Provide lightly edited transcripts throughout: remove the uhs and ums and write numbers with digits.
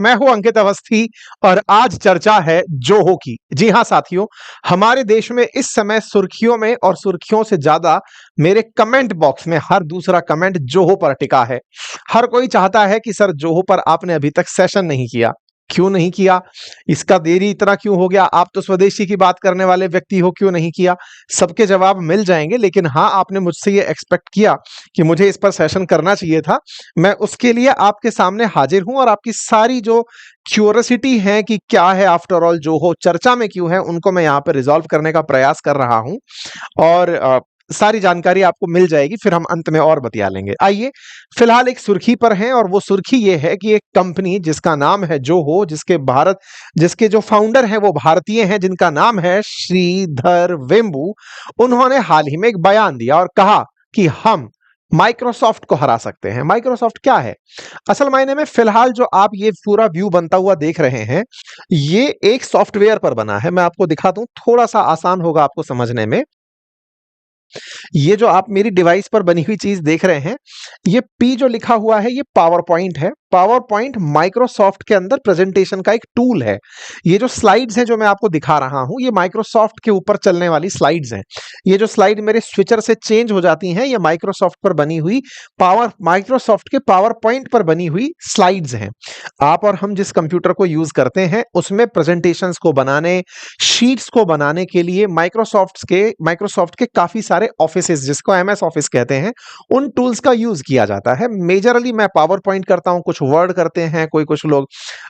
मैं हूं अंकित अवस्थी और आज चर्चा है जोहो की। जी हां साथियों, हमारे देश में इस समय सुर्खियों में और सुर्खियों से ज्यादा मेरे कमेंट बॉक्स में हर दूसरा कमेंट जोहो पर टिका है। हर कोई चाहता है कि सर जोहो पर आपने अभी तक सेशन नहीं किया, क्यों नहीं किया, इसका देरी इतना क्यों हो गया, आप तो स्वदेशी की बात करने वाले व्यक्ति हो, क्यों नहीं किया। सबके जवाब मिल जाएंगे, लेकिन हाँ, आपने मुझसे ये एक्सपेक्ट किया कि मुझे इस पर सेशन करना चाहिए था। मैं उसके लिए आपके सामने हाजिर हूं और आपकी सारी जो क्यूरियोसिटी है कि क्या है आफ्टर ऑल जो हो चर्चा में क्यों है, उनको मैं यहाँ पे रिजॉल्व करने का प्रयास कर रहा हूं। और सारी जानकारी आपको मिल जाएगी, फिर हम अंत में और बतिया लेंगे। आइए फिलहाल एक सुर्खी पर हैं, और वो सुर्खी ये है कि एक कंपनी जिसका नाम है जोहो, जिसके जो फाउंडर हैं वो भारतीय हैं, जिनका नाम है श्रीधर वेम्बू, उन्होंने हाल ही में एक बयान दिया और कहा कि हम माइक्रोसॉफ्ट को हरा सकते हैं। माइक्रोसॉफ्ट क्या है असल मायने में? फिलहाल जो आप ये पूरा व्यू बनता हुआ देख रहे हैं, ये एक सॉफ्टवेयर पर बना है। मैं आपको दिखा दूं, थोड़ा सा आसान होगा आपको समझने में। ये जो आप मेरी डिवाइस पर बनी हुई चीज देख रहे हैं, ये पी जो लिखा हुआ है, ये पावर पॉइंट है। पावर पॉइंट माइक्रोसॉफ्ट के अंदर प्रेजेंटेशन का एक टूल है। ये जो स्लाइड्स हैं जो मैं आपको दिखा रहा हूं, ये माइक्रोसॉफ्ट के ऊपर चलने वाली स्लाइड्स हैं। ये जो स्लाइड मेरे स्विचर से चेंज हो जाती हैं, ये माइक्रोसॉफ्ट पर बनी हुई माइक्रोसॉफ्ट के पावर पॉइंट पर बनी हुई स्लाइड्स हैं। आप और हम जिस कंप्यूटर को यूज करते हैं, उसमें प्रेजेंटेशंस को बनाने, शीट्स को बनाने के लिए माइक्रोसॉफ्ट के काफी सारे ऑफिसेज, जिसको एमएस ऑफिस कहते हैं, उन टूल्स का यूज किया जाता है। मेजरली मैं पावर पॉइंट करता हूं, कुछ वर्ड करते हैं, कुछ लोग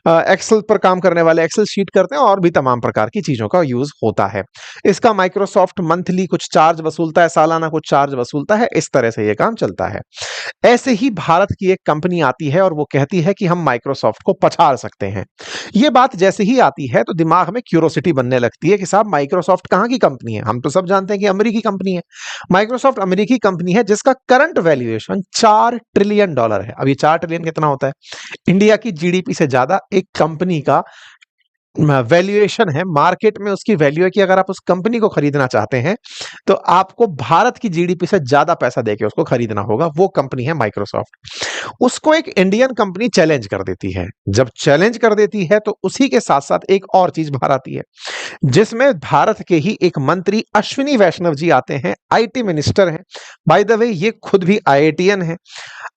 एक्सेल पर काम करने वाले एक्सेल शीट करते हैं, और भी तमाम प्रकार की चीजों का यूज होता है। इसका माइक्रोसॉफ्ट मंथली कुछ चार्ज वसूलता है, सालाना कुछ चार्ज वसूलता है, इस तरह से यह काम चलता है। ऐसे ही भारत की एक कंपनी आती है और वो कहती है कि हम माइक्रोसॉफ्ट को पछाड़ सकते हैं। ये बात जैसे ही आती है तो दिमाग में क्यूरोसिटी बनने लगती है कि साहब, माइक्रोसॉफ्ट कहाँ की कंपनी है? हम तो सब जानते हैं कि अमेरिकी कंपनी है। माइक्रोसॉफ्ट अमेरिकी कंपनी है जिसका करंट वैल्यूएशन $4 ट्रिलियन है। अब ये 4 ट्रिलियन कितना होता है? इंडिया की जीडीपी से ज्यादा एक कंपनी का वैल्यूएशन है। मार्केट में उसकी वैल्यू है कि अगर आप उस कंपनी को खरीदना चाहते हैं तो आपको भारत की जीडीपी से ज्यादा पैसा देके उसको खरीदना होगा। वो कंपनी है माइक्रोसॉफ्ट। उसको एक इंडियन कंपनी चैलेंज कर देती है। जब चैलेंज कर देती है तो उसी के साथ साथ एक और चीज बाहर आती है, जिसमें भारत के ही एक मंत्री अश्विनी वैष्णव जी आते हैं, आईटी मिनिस्टर हैं। बाय द वे, ये खुद भी आईआईटीएन है।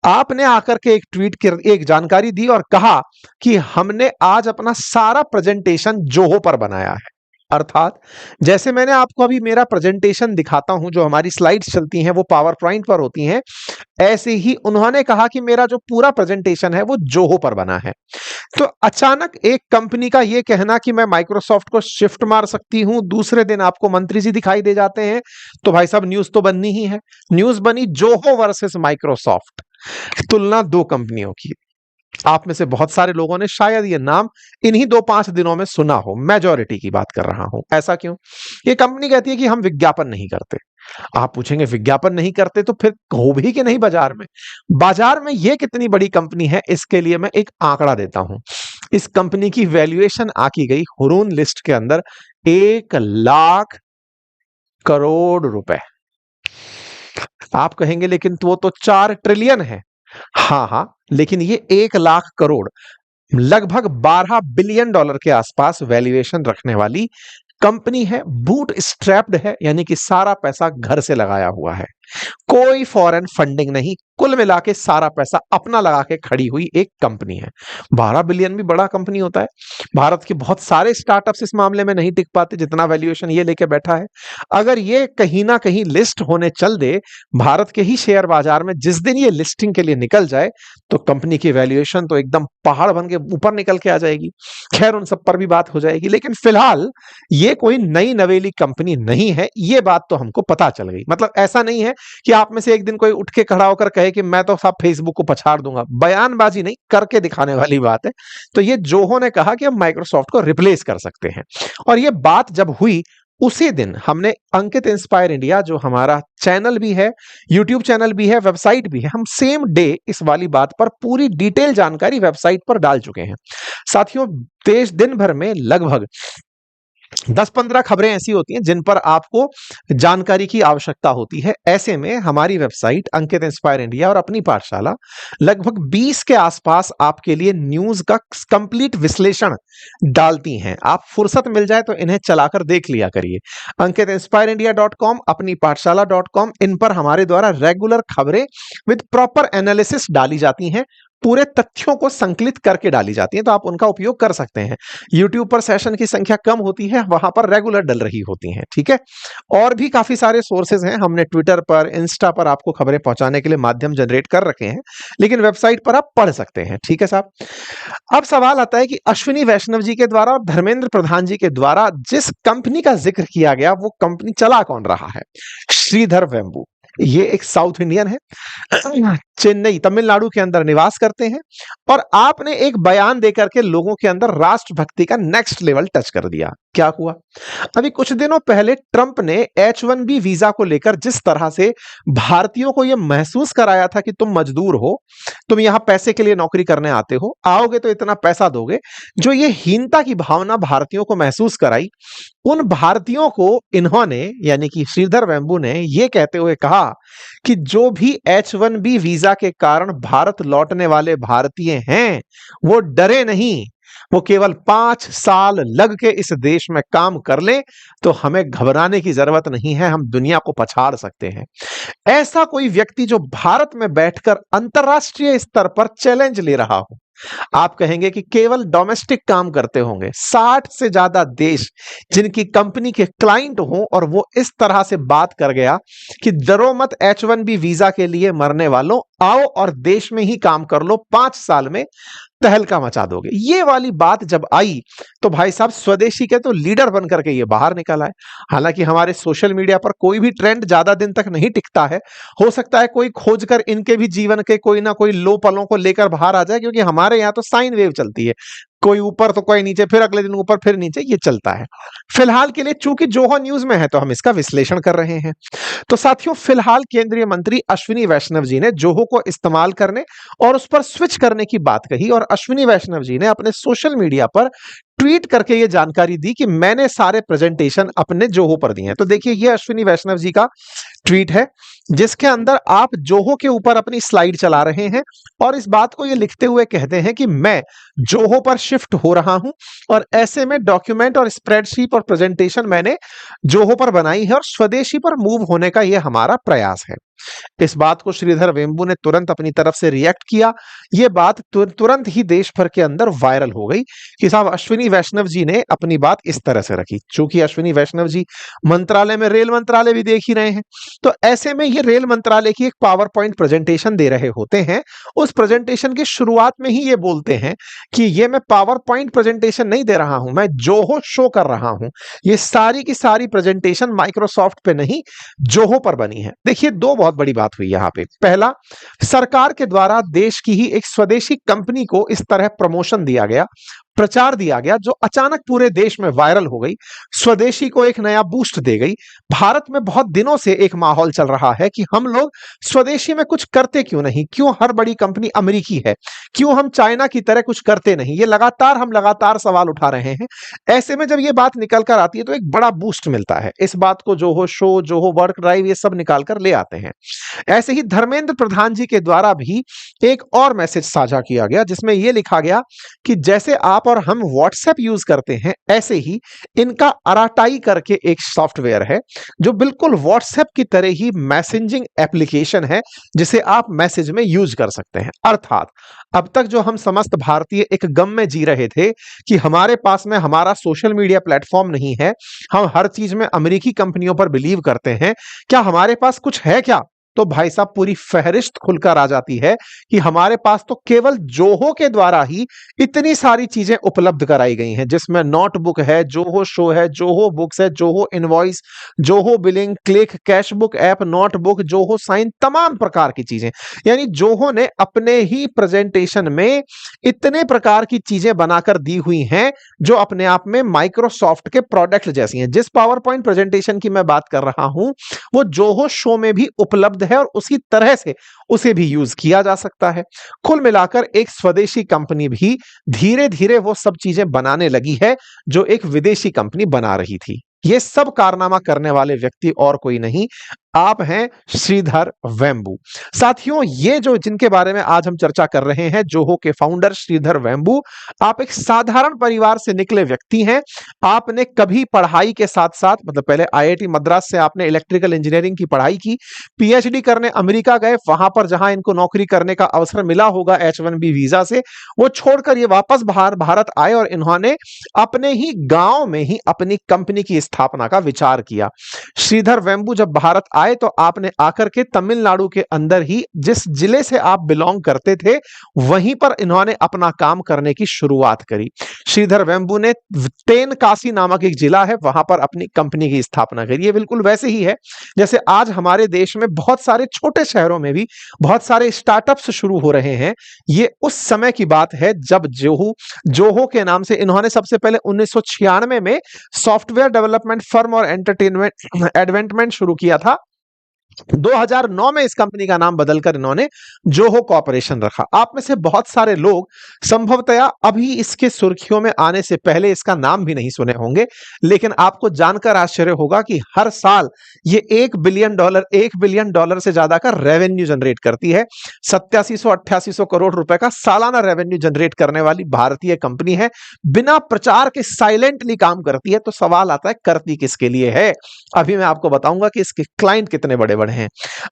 आपने आकर के एक ट्वीट कर एक जानकारी दी और कहा कि हमने आज अपना सारा प्रेजेंटेशन जोहो पर बनाया है। अर्थात जैसे मैंने आपको अभी मेरा प्रेजेंटेशन दिखाता हूं, जो हमारी स्लाइड्स चलती हैं वो पावर पॉइंट पर होती हैं, ऐसे ही उन्होंने कहा कि मेरा जो पूरा प्रेजेंटेशन है वो जोहो पर बना है। तो अचानक एक कंपनी का यह कहना कि मैं माइक्रोसॉफ्ट को शिफ्ट मार सकती हूं, दूसरे दिन आपको मंत्री जी दिखाई दे जाते हैं, तो भाई साहब न्यूज तो बननी ही है। न्यूज बनी जोहो वर्सेस माइक्रोसॉफ्ट, तुलना दो कंपनियों की। आप में से बहुत सारे लोगों ने शायद ये नाम इन्हीं 2-5 दिनों में सुना हो। मेजॉरिटी की बात कर रहा हूं। ऐसा क्यों? ये कंपनी कहती है कि हम विज्ञापन नहीं करते। आप पूछेंगे विज्ञापन नहीं करते तो फिर हो भी कि नहीं बाजार में? बाजार में ये कितनी बड़ी कंपनी है, इसके लिए मैं एक आंकड़ा देता हूं। इस कंपनी की वैल्यूएशन आकी गई हुरून लिस्ट के अंदर 1 लाख करोड़ रुपए। आप कहेंगे लेकिन वो तो 4 ट्रिलियन है। हाँ हाँ, लेकिन ये 1 लाख करोड़, लगभग $12 बिलियन के आसपास वैल्यूएशन रखने वाली कंपनी है। बूट स्ट्रैप्ड है, यानी कि सारा पैसा घर से लगाया हुआ है, कोई फॉरेन फंडिंग नहीं। कुल मिला के सारा पैसा अपना लगा के खड़ी हुई एक कंपनी है। 12 बिलियन भी बड़ा कंपनी होता है। भारत के बहुत सारे स्टार्टअप्स इस मामले में नहीं टिक पाते जितना वैल्यूएशन ये लेके बैठा है। अगर ये कहीं ना कहीं लिस्ट होने चल दे भारत के ही शेयर बाजार में, जिस दिन ये लिस्टिंग के लिए निकल जाए, तो कंपनी की वैल्यूएशन तो एकदम पहाड़ बन के ऊपर निकल के आ जाएगी। खैर, उन सब पर भी बात हो जाएगी, लेकिन फिलहाल ये कोई नई नवेली कंपनी नहीं है। ये बात तो हमको पता चल गई। मतलब ऐसा नहीं है कि आप में से एक दिन कोई उठ के खड़ा होकर कहे कि मैं तो साहब फेसबुक को पछाड़ दूंगा। बयानबाजी नहीं, करके दिखाने वाली बात है। तो ये जोहो ने कहा कि हम माइक्रोसॉफ्ट को रिप्लेस कर सकते हैं। और ये बात जब हुई, उसी दिन हमने अंकित इंस्पायर इंडिया, जो हमारा चैनल भी है, यूट्यूब चैनल भी है, वेबसाइट भी है, हम सेम डे इस वाली बात पर पूरी डिटेल जानकारी वेबसाइट पर डाल चुके हैं। साथियों, देश दिन भर में लगभग 10-15 खबरें ऐसी होती हैं जिन पर आपको जानकारी की आवश्यकता होती है। ऐसे में हमारी वेबसाइट अंकित इंस्पायर इंडिया और अपनी पाठशाला लगभग 20 के आसपास आपके लिए न्यूज का कंप्लीट विश्लेषण डालती हैं। आप फुर्सत मिल जाए तो इन्हें चलाकर देख लिया करिए। अंकित इंस्पायर इंडिया .com, अपनी पाठशाला .com, इन पर हमारे द्वारा रेगुलर खबरें विद प्रॉपर एनालिसिस डाली जाती हैं, पूरे तथ्यों को संकलित करके डाली जाती हैं, तो आप उनका उपयोग कर सकते हैं। यूट्यूब पर सेशन की संख्या कम होती है, वहां पर रेगुलर डल रही होती हैं, ठीक है। और भी काफी सारे सोर्सेज हैं, हमने ट्विटर पर, इंस्टा पर आपको खबरें पहुंचाने के लिए माध्यम जनरेट कर रखे हैं, लेकिन वेबसाइट पर आप पढ़ सकते हैं, ठीक है साहब। अब सवाल आता है कि अश्विनी वैष्णव जी के द्वारा और धर्मेंद्र प्रधान जी के द्वारा जिस कंपनी का जिक्र किया गया, वो कंपनी चला कौन रहा है? श्रीधर वेम्बू। ये एक साउथ इंडियन है, चेन्नई तमिलनाडु के अंदर निवास करते हैं, और आपने एक बयान देकर के लोगों के अंदर राष्ट्रभक्ति का नेक्स्ट लेवल टच कर दिया। क्या हुआ? अभी कुछ दिनों पहले ट्रंप ने H1B वीजा को लेकर जिस तरह से भारतीयों को यह महसूस कराया था कि तुम मजदूर हो, तुम यहां पैसे के लिए नौकरी करने आते हो, आओगे तो इतना पैसा दोगे, जो ये हीनता की भावना भारतीयों को महसूस कराई, उन भारतीयों को इन्होंने, यानी कि श्रीधर वेम्बू ने, यह कहते हुए कहा कि जो भी H1B वीजा के कारण भारत लौटने वाले भारतीय हैं, वो डरे नहीं, वो केवल 5 साल लग के इस देश में काम कर ले तो हमें घबराने की जरूरत नहीं है, हम दुनिया को पछाड़ सकते हैं। ऐसा कोई व्यक्ति जो भारत में बैठकर अंतरराष्ट्रीय स्तर पर चैलेंज ले रहा हो, आप कहेंगे कि केवल डोमेस्टिक काम करते होंगे, 60 से ज्यादा देश जिनकी कंपनी के क्लाइंट हो, और वो इस तरह से बात कर गया कि डरो मत, H1B वीजा के लिए मरने वालों, आओ और देश में ही काम कर लो, 5 साल में तहलका मचा दोगे। ये वाली बात जब आई तो भाई साहब स्वदेशी के तो लीडर बनकर के ये बाहर निकल आए। हालांकि हमारे सोशल मीडिया पर कोई भी ट्रेंड ज्यादा दिन तक नहीं टिकता है, हो सकता है कोई खोजकर इनके भी जीवन के कोई ना कोई लो पलों को लेकर बाहर आ जाए, क्योंकि हमारे यहाँ तो साइन वेव चलती है, कोई ऊपर तो कोई नीचे, फिर अगले दिन ऊपर फिर नीचे, ये चलता है। फिलहाल के लिए चूंकि जोहो न्यूज में है तो हम इसका विश्लेषण कर रहे हैं। तो साथियों, फिलहाल केंद्रीय मंत्री अश्विनी वैष्णव जी ने जोहो को इस्तेमाल करने और उस पर स्विच करने की बात कही, और अश्विनी वैष्णव जी ने अपने सोशल मीडिया पर ट्वीट करके ये जानकारी दी कि मैंने सारे प्रेजेंटेशन अपने जोहो पर दिए हैं। तो देखिए, ये अश्विनी वैष्णव जी का ट्वीट है, जिसके अंदर आप जोहो के ऊपर अपनी स्लाइड चला रहे हैं और इस बात को ये लिखते हुए कहते हैं कि मैं जोहो पर शिफ्ट हो रहा हूं, और ऐसे में डॉक्यूमेंट और स्प्रेडशीट और प्रेजेंटेशन मैंने जोहो पर बनाई है, और स्वदेशी पर मूव होने का यह हमारा प्रयास है। इस बात को श्रीधर वेम्बू ने तुरंत अपनी तरफ से रिएक्ट किया। यह बात तुरंत ही देश भर के अंदर वायरल हो गई कि साहब अश्विनी वैष्णव जी ने अपनी बात इस तरह से रखी। चूंकि अश्विनी वैष्णव जी मंत्रालय में, रेल मंत्रालय भी देख ही रहे हैं, तो ऐसे में ये रेल मंत्रालय की एक पावर पॉइंट प्रेजेंटेशन दे रहे होते हैं। उस प्रेजेंटेशन की शुरुआत में ही ये बोलते हैं कि ये मैं पावर पॉइंट प्रेजेंटेशन नहीं दे रहा हूं, मैं जोहो शो कर रहा हूं। ये सारी की सारी प्रेजेंटेशन माइक्रोसॉफ्ट पे नहीं, जोहो पर बनी है। देखिए, दो बहुत बड़ी बात हुई यहां पे। पहला, सरकार के द्वारा देश की ही एक स्वदेशी कंपनी को इस तरह प्रमोशन दिया गया, प्रचार दिया गया, जो अचानक पूरे देश में वायरल हो गई, स्वदेशी को एक नया बूस्ट दे गई। भारत में बहुत दिनों से एक माहौल चल रहा है कि हम लोग स्वदेशी में कुछ करते क्यों नहीं, क्यों हर बड़ी कंपनी अमेरिकी है, क्यों हम चाइना की तरह कुछ करते नहीं, ये हम लगातार सवाल उठा रहे हैं। ऐसे में जब ये बात निकल कर आती है तो एक बड़ा बूस्ट मिलता है। इस बात को Zoho show, Zoho work drive, ये सब निकाल कर ले आते हैं। ऐसे ही धर्मेंद्र प्रधान जी के द्वारा भी एक और मैसेज साझा किया गया, जिसमें यह लिखा गया कि जैसे आप और हम व्हाट्सएप यूज करते हैं, ऐसे ही इनका अराटाई करके एक सॉफ्टवेयर है जो बिल्कुल व्हाट्सएप की तरह ही मैसेजिंग एप्लीकेशन है, जिसे आप मैसेज में यूज कर सकते हैं। अर्थात अब तक जो हम समस्त भारतीय एक गम में जी रहे थे कि हमारे पास में हमारा सोशल मीडिया प्लेटफॉर्म नहीं है, हम हर चीज में अमेरिकी कंपनियों पर बिलीव करते हैं, क्या हमारे पास कुछ है क्या? तो भाई साहब पूरी फहरिस्त खुलकर आ जाती है कि हमारे पास तो केवल जोहो के द्वारा ही इतनी सारी चीजें उपलब्ध कराई गई हैं, जिसमें नोटबुक है, जोहो शो है, जोहो बुक्स है, Zoho invoice, Zoho billing, click, cashbook app, notebook, Zoho sign, तमाम प्रकार की चीजें। यानी जोहो ने अपने ही प्रेजेंटेशन में इतने प्रकार की चीजें बनाकर दी हुई हैं जो अपने आप में माइक्रोसॉफ्ट के प्रोडक्ट जैसी हैं। जिस पावर पॉइंट प्रेजेंटेशन की मैं बात कर रहा हूं वो जोहो शो में भी उपलब्ध उपलब्ध है और उसी तरह से उसे भी यूज किया जा सकता है। कुल मिलाकर एक स्वदेशी कंपनी भी धीरे धीरे वो सब चीजें बनाने लगी है जो एक विदेशी कंपनी बना रही थी। ये सब कारनामा करने वाले व्यक्ति और कोई नहीं, आप हैं श्रीधर वेम्बू। साथियों, ये जो जिनके बारे में आज हम चर्चा कर रहे हैं, जोहो के फाउंडर श्रीधर वेम्बू, आप एक साधारण परिवार से निकले व्यक्ति हैं। आपने कभी पढ़ाई के साथ साथ, मतलब पहले आईआईटी मद्रास से आपने इलेक्ट्रिकल इंजीनियरिंग की पढ़ाई की, पीएचडी करने अमेरिका गए, वहां पर जहां इनको नौकरी करने का अवसर मिला होगा H1B वीजा से, वो छोड़कर ये वापस भारत आए और इन्होंने अपने ही गांव में ही अपनी कंपनी की स्थापना का विचार किया। श्रीधर वेम्बू जब भारत आए तो आपने आकर के तमिलनाडु के अंदर ही, जिस जिले से आप बिलोंग करते थे, वहीं पर इन्होंने अपना काम करने की शुरुआत करी। श्रीधर वेम्बू ने तेनकासी नामक एक जिला है, वहां पर अपनी कंपनी की स्थापना करी। ये बिल्कुल वैसे ही है जैसे आज हमारे देश में बहुत सारे छोटे शहरों में भी बहुत सारे स्टार्टअप्स शुरू हो रहे हैं। ये उस समय की बात है जब जोहो के नाम से इन्होंने सबसे पहले 1996 में सॉफ्टवेयर डेवलपमेंट फर्म और एंटरटेनमेंट एडवेंटमेंट शुरू किया था। 2009 में इस कंपनी का नाम बदलकर इन्होंने जोहो कॉर्पोरेशन रखा। आप में से बहुत सारे लोग संभवतया अभी इसके सुर्खियों में आने से पहले इसका नाम भी नहीं सुने होंगे, लेकिन आपको जानकर आश्चर्य होगा कि हर साल ये $1 बिलियन से ज्यादा का रेवेन्यू जनरेट करती है। 8700-8800 करोड़ रुपए का सालाना रेवेन्यू जनरेट करने वाली भारतीय कंपनी है। बिना प्रचार के साइलेंटली काम करती है। तो सवाल आता है, करती किसके लिए है? अभी मैं आपको बताऊंगा कि इसके क्लाइंट कितने बड़े बड़े हैं।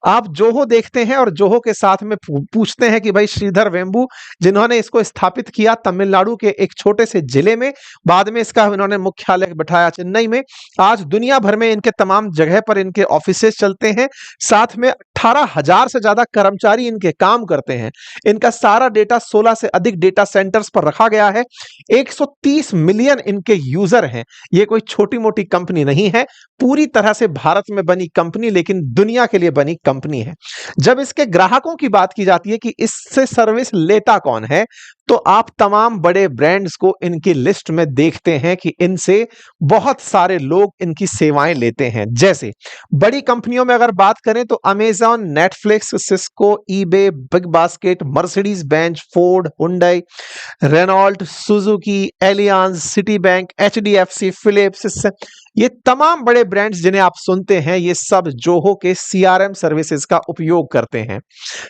आप जोहो देखते हैं और जोहो के साथ में पूछते हैं कि भाई श्रीधर वेम्बू, जिन्होंने इसको स्थापित किया तमिलनाडु के एक छोटे से जिले में, बाद में इसका इन्होंने मुख्यालय बैठाया चेन्नई में, आज दुनिया भर में इनके तमाम जगह पर इनके ऑफिसेस चलते हैं, साथ में 18,000 से ज्यादा कर्मचारी इनके काम करते हैं। इनका सारा डेटा 16 से अधिक डेटा सेंटर्स पर रखा गया है। 130 मिलियन इनके यूजर हैं। ये कोई छोटी मोटी कंपनी नहीं है, पूरी तरह से भारत में बनी कंपनी, लेकिन दुनिया के लिए बनी कंपनी है। जब इसके ग्राहकों की बात की जाती है कि इससे सर्विस लेता कौन है, तो आप तमाम बड़े ब्रांड्स को इनकी लिस्ट में देखते हैं कि इनसे बहुत सारे लोग इनकी सेवाएं लेते हैं। जैसे बड़ी कंपनियों में अगर बात करें तो Amazon, Netflix, Cisco, eBay, BigBasket, Mercedes Benz, Ford, Hyundai, Renault, Suzuki, Allianz, Citibank, HDFC, Philips, ये तमाम बड़े ब्रांड्स जिन्हें आप सुनते हैं, ये सब जोहो के सीआरएम सर्विसेज का उपयोग करते हैं।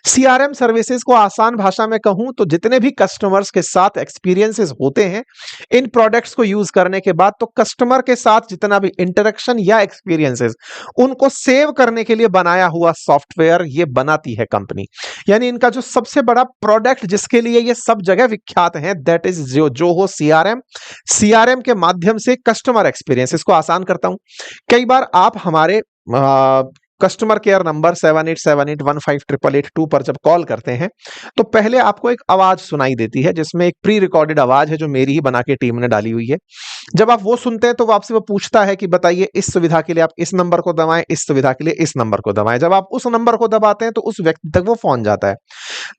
सीआरएम सर्विसेज को आसान भाषा में कहूं तो जितने भी कस्टमर्स के साथ एक्सपीरियंसेस होते हैं इन प्रोडक्ट्स को यूज करने के बाद, तो कस्टमर के साथ जितना भी इंटरेक्शन या एक्सपीरियंसेस, उनको सेव करने के लिए बनाया हुआ सॉफ्टवेयर ये बनाती है कंपनी। यानी इनका जो सबसे बड़ा प्रोडक्ट जिसके लिए ये सब जगह विख्यात है, that is Zoho CRM. CRM के माध्यम से कस्टमर एक्सपीरियंस, इसको आसान करता हूं, कई बार आप हमारे कस्टमर केयर नंबर 7878158882 पर जब कॉल करते हैं तो पहले आपको एक आवाज सुनाई देती है जिसमें एक प्री रिकॉर्डेड आवाज है जो मेरी ही बना के टीम ने डाली हुई है। जब आप वो सुनते हैं तो वो आपसे वो पूछता है कि बताइए इस सुविधा के लिए आप इस नंबर को दबाएं, इस सुविधा के लिए इस नंबर को दबाएं। जब आप उस नंबर को दबाते हैं तो उस व्यक्ति तक वो फोन जाता है।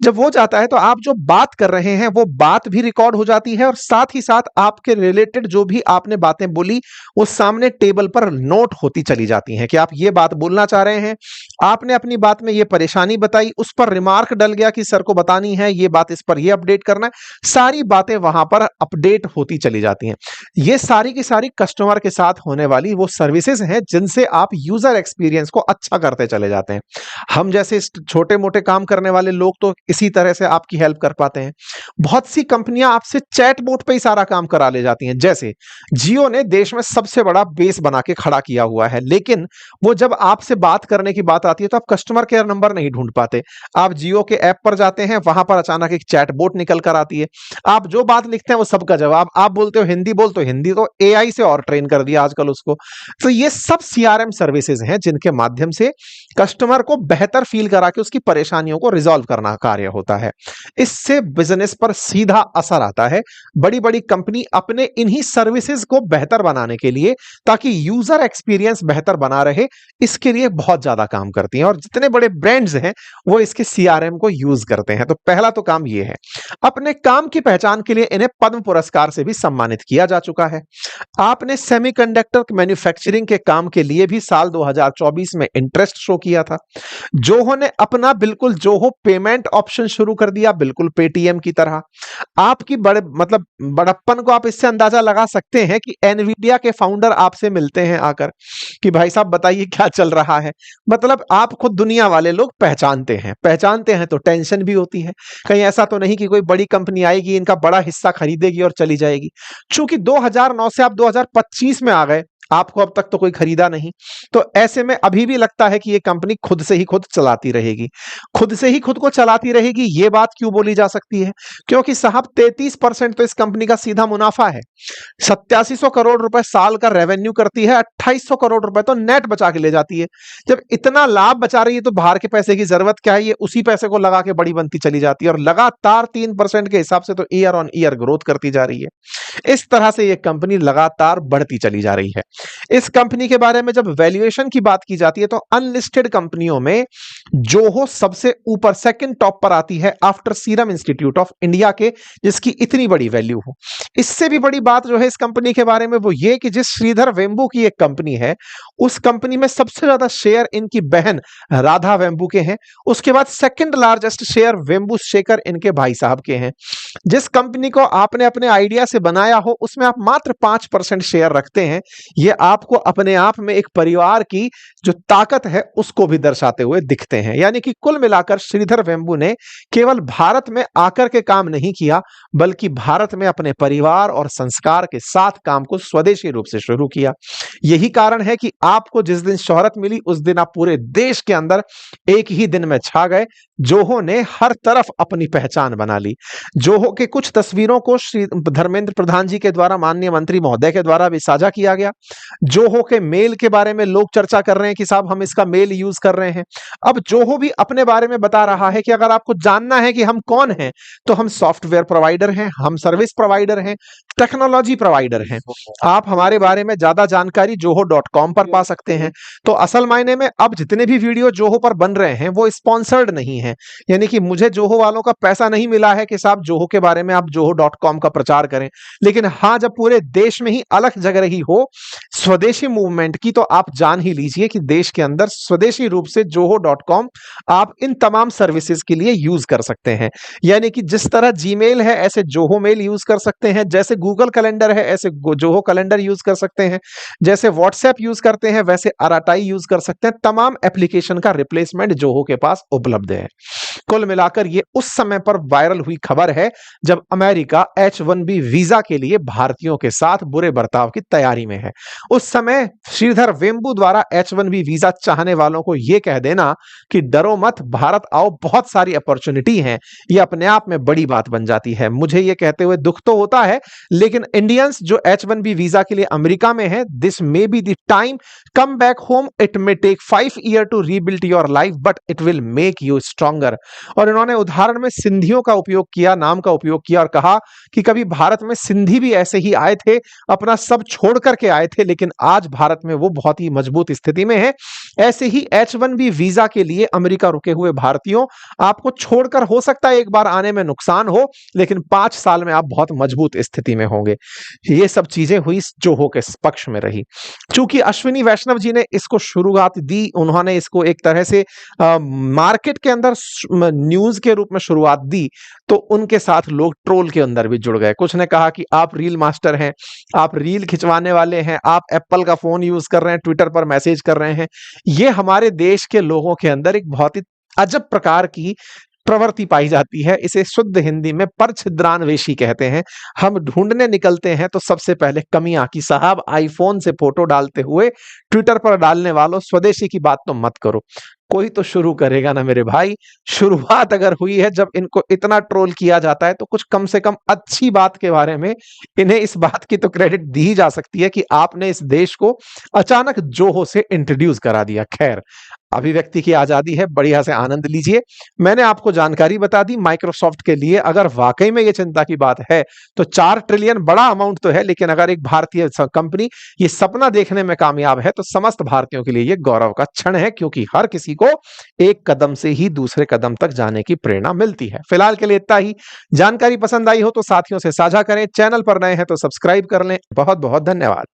जब वो जाता है तो आप जो बात कर रहे हैं वो बात भी रिकॉर्ड हो जाती है और साथ ही साथ आपके रिलेटेड जो भी आपने बातें बोली वो सामने टेबल पर नोट होती चली जाती हैं कि आप ये बात बोलना चाह रहे हैं, आपने अपनी बात में ये परेशानी बताई, उस पर रिमार्क डल गया कि सर को बतानी है ये बात, इस पर ये अपडेट करना है, सारी बातें वहां पर अपडेट होती चली जाती हैं। ये सारी की सारी कस्टमर के साथ होने वाली वो सर्विसेज हैं जिनसे आप यूजर एक्सपीरियंस को अच्छा करते चले जाते हैं। हम जैसे छोटे मोटे काम करने वाले लोग तो इसी तरह से आपकी हेल्प कर पाते हैं। बहुत सी कंपनियां आपसे चैटबॉट पे ही सारा काम करा ले जाती हैं। जैसे जियो ने देश में सबसे बड़ा बेस बना के खड़ा किया हुआ है, लेकिन वो जब आपसे बात करने की बात आती है तो आप कस्टमर केयर नंबर नहीं ढूंढ पाते। आप जियो के ऐप पर जाते हैं, वहां पर अचानक एक चैटबॉट निकल कर आती है, आप जो बात लिखते हैं वो सबका जवाब, आप बोलते हो हिंदी बोल तो हिंदी, तो एआई से और ट्रेन कर दिया आजकल उसको। तो ये सब सीआरएम सर्विसेज हैं जिनके माध्यम से कस्टमर को बेहतर फील करा के उसकी परेशानियों को रिजॉल्व करना का कार्य होता है। इससे बिजनेस पर सीधा असर आता है। बड़ी बड़ी कंपनी अपने इन्हीं सर्विसेज को बेहतर बनाने के लिए, ताकि यूजर एक्सपीरियंस बेहतर बना रहे, इसके लिए बहुत ज्यादा काम करती हैं। और जितने बड़े ब्रांड्स हैं वो इसके सीआरएम को यूज करते हैं। तो पहला तो काम ये है। अपने काम की पहचान के लिए इन्हें पद्म पुरस्कार से भी सम्मानित किया जा चुका है। आपने सेमीकंडक्टर मैन्युफैक्चरिंग के काम के लिए भी साल 2024 में इंटरेस्ट शो किया था। जोहो ने अपना बिल्कुल जोहो पेमेंट ऑप्शन शुरू कर दिया, बिल्कुल पेटीएम की तरह। आपकी बड़े मतलब बड़प्पन को आप इससे अंदाजा लगा सकते हैं कि एनवीडिया के फाउंडर आपसे मिलते हैं आकर कि भाई साहब बताइए क्या चल रहा है। मतलब आप खुद दुनिया वाले लोग पहचानते हैं तो टेंशन भी होती है, कहीं ऐसा तो नहीं कि कोई बड़ी कंपनी आएगी, इनका बड़ा हिस्सा खरीदेगी और चली जाएगी। चूंकि 2009 से आप 2025 में आ गए, आपको अब तक तो कोई खरीदा नहीं, तो ऐसे में अभी भी लगता है कि ये कंपनी खुद से ही खुद चलाती रहेगी। खुद से ही खुद को चलाती रहेगी, ये बात क्यों बोली जा सकती है? क्योंकि साहब 33% तो इस कंपनी का सीधा मुनाफा है। 8700 करोड़ रुपए साल का रेवेन्यू करती है, 2800 करोड़ रुपए तो नेट बचा के ले जाती है। जब इतना लाभ बचा रही है तो बाहर के पैसे की जरूरत क्या है? ये उसी पैसे को लगा के बड़ी बनती चली जाती है और लगातार 3% के हिसाब से तो ईयर ऑन ईयर ग्रोथ करती जा रही है। इस तरह से ये कंपनी लगातार बढ़ती चली जा रही है। इस कंपनी के बारे में जब वैल्यूएशन की बात की जाती है तो अनलिस्टेड कंपनियों में जोहो सबसे ऊपर सेकंड टॉप पर आती है after serum institute of India के, जिसकी इतनी बड़ी वैल्यू हो। इससे भी बड़ी बात जो है इस कंपनी के बारे में वो ये कि जिस श्रीधर वेम्बू की एक कंपनी है, उस कंपनी में सबसे ज्यादा शेयर इनकी बहन राधा वेम्बू के हैं। उसके बाद second largest share Vembu Shekhar इनके भाई साहब के हैं। जिस कंपनी को आपने अपने आइडिया से बनाया हो उसमें आप मात्र 5% शेयर रखते हैं। ये आपको अपने आप में एक परिवार की जो ताकत है उसको भी दर्शाते हुए दिखते हैं। यानी कि कुल मिलाकर श्रीधर वेम्बू ने केवल भारत में आकर के काम नहीं किया, बल्कि भारत में अपने परिवार और संस्कार के साथ काम को स्वदेशी रूप से शुरू किया। यही कारण है कि आपको जिस दिन शोहरत मिली उस दिन आप पूरे देश के अंदर एक ही दिन में छा गए। जोहो ने हर तरफ अपनी पहचान बना ली। जोहो के कुछ तस्वीरों को श्री धर्मेंद्र प्रधान जी के द्वारा, माननीय मंत्री महोदय के द्वारा भी साझा किया गया। जोहो के मेल के बारे में लोग चर्चा कर रहे हैं कि साहब हम इसका मेल यूज कर रहे हैं। अब जोहो भी अपने बारे में बता रहा है कि अगर आपको जानना है कि हम कौन हैं, तो हम सॉफ्टवेयर प्रोवाइडर हैं, हम सर्विस प्रोवाइडर हैं, टेक्नोलॉजी प्रोवाइडर हैं। आप हमारे बारे में ज्यादा जानकारी जोहो.com पर पा सकते हैं। तो असल मायने में अब जितने भी वीडियो जोहो पर बन रहे हैं वो स्पॉन्सर्ड नहीं है, यानी कि मुझे जोहो वालों का पैसा नहीं मिला है कि साहब जोहो के बारे में आप जोहो.com का प्रचार करें। लेकिन हाँ, जब पूरे देश में ही अलग जग रही हो स्वदेशी मूवमेंट की, तो आप जान ही लीजिए कि देश के अंदर स्वदेशी रूप से जोहो.com आप इन तमाम सर्विसेज के लिए यूज कर सकते हैं। यानी कि जिस तरह जीमेल है ऐसे जोहो मेल यूज कर सकते हैं, जैसे गूगल कैलेंडर है ऐसे जोहो कैलेंडर यूज कर सकते हैं, जैसे व्हाट्सएप यूज करते हैं वैसे अराटाई यूज कर सकते हैं। तमाम एप्लीकेशन का रिप्लेसमेंट जोहो के पास उपलब्ध है। कुल मिलाकर ये उस समय पर वायरल हुई खबर है जब अमेरिका H1B वीजा के लिए भारतीयों के साथ बुरे बर्ताव की तैयारी में है। उस समय श्रीधर वेम्बू द्वारा H1B वीजा चाहने वालों को यह कह देना कि डरो मत, भारत आओ, बहुत सारी अपॉर्चुनिटी है, यह अपने आप में बड़ी बात बन जाती है। मुझे यह कहते हुए दुख तो होता है, लेकिन इंडियंस जो H1B वीजा के लिए अमेरिका में है, this may be the time, come back home, it may take 5 year to rebuild your life but it will make you stronger. और इन्होंने उदाहरण में सिंधियों का उपयोग किया, नाम का उपयोग किया और कहा कि कभी भारत में सिंधी भी ऐसे ही आए थे, अपना सब छोड़ करके आए थे, लेकिन आज भारत में वो बहुत ही मजबूत स्थिति में है। ऐसे ही H1B वीजा के लिए अमेरिका रुके हुए भारतीयों, आपको छोड़कर हो सकता है एक बार आने में नुकसान हो, लेकिन 5 साल में आप बहुत मजबूत स्थिति में होंगे। ये सब चीजें हुई जोहो के पक्ष में रही। चूंकि अश्विनी वैष्णव जी ने इसको शुरुआत दी, उन्होंने इसको एक तरह से मार्केट के अंदर न्यूज के रूप में शुरुआत दी, तो उनके साथ लोग ट्रोल के अंदर भी जुड़ गए। कुछ ने कहा कि आप रील मास्टर हैं, आप रील खिंचवाने वाले हैं, आप एप्पल का फोन यूज कर रहे हैं, ट्विटर पर मैसेज कर रहे हैं। ये हमारे देश के लोगों के अंदर एक बहुत ही अजब प्रकार की प्रवृत्ति पाई जाती है। इसे शुद्ध हिंदी में परछिद्रान्वेषी कहते हैं। हम ढूंढने निकलते हैं तो सबसे पहले कमियां कि साहब आईफोन से फोटो डालते हुए ट्विटर पर डालने वालों, स्वदेशी की बात तो मत करो। कोई तो शुरू करेगा ना मेरे भाई। शुरुआत अगर हुई है, जब इनको इतना ट्रोल किया जाता है, तो कुछ कम से कम अच्छी बात के बारे में इन्हें इस बात की तो क्रेडिट दी जा सकती है कि आपने इस देश को अचानक जोहो से इंट्रोड्यूस करा दिया। खैर, अभिव्यक्ति की आजादी है, बढ़िया से आनंद लीजिए। मैंने आपको जानकारी बता दी माइक्रोसॉफ्ट के लिए। अगर वाकई में ये चिंता की बात है तो 4 ट्रिलियन बड़ा अमाउंट तो है, लेकिन अगर एक भारतीय कंपनी ये सपना देखने में कामयाब है तो समस्त भारतीयों के लिए ये गौरव का क्षण है, क्योंकि हर किसी को एक कदम से ही दूसरे कदम तक जाने की प्रेरणा मिलती है। फिलहाल के लिए इतना ही। जानकारी पसंद आई हो तो साथियों से साझा करें, चैनल पर नए हैं तो सब्सक्राइब कर लें। बहुत बहुत धन्यवाद।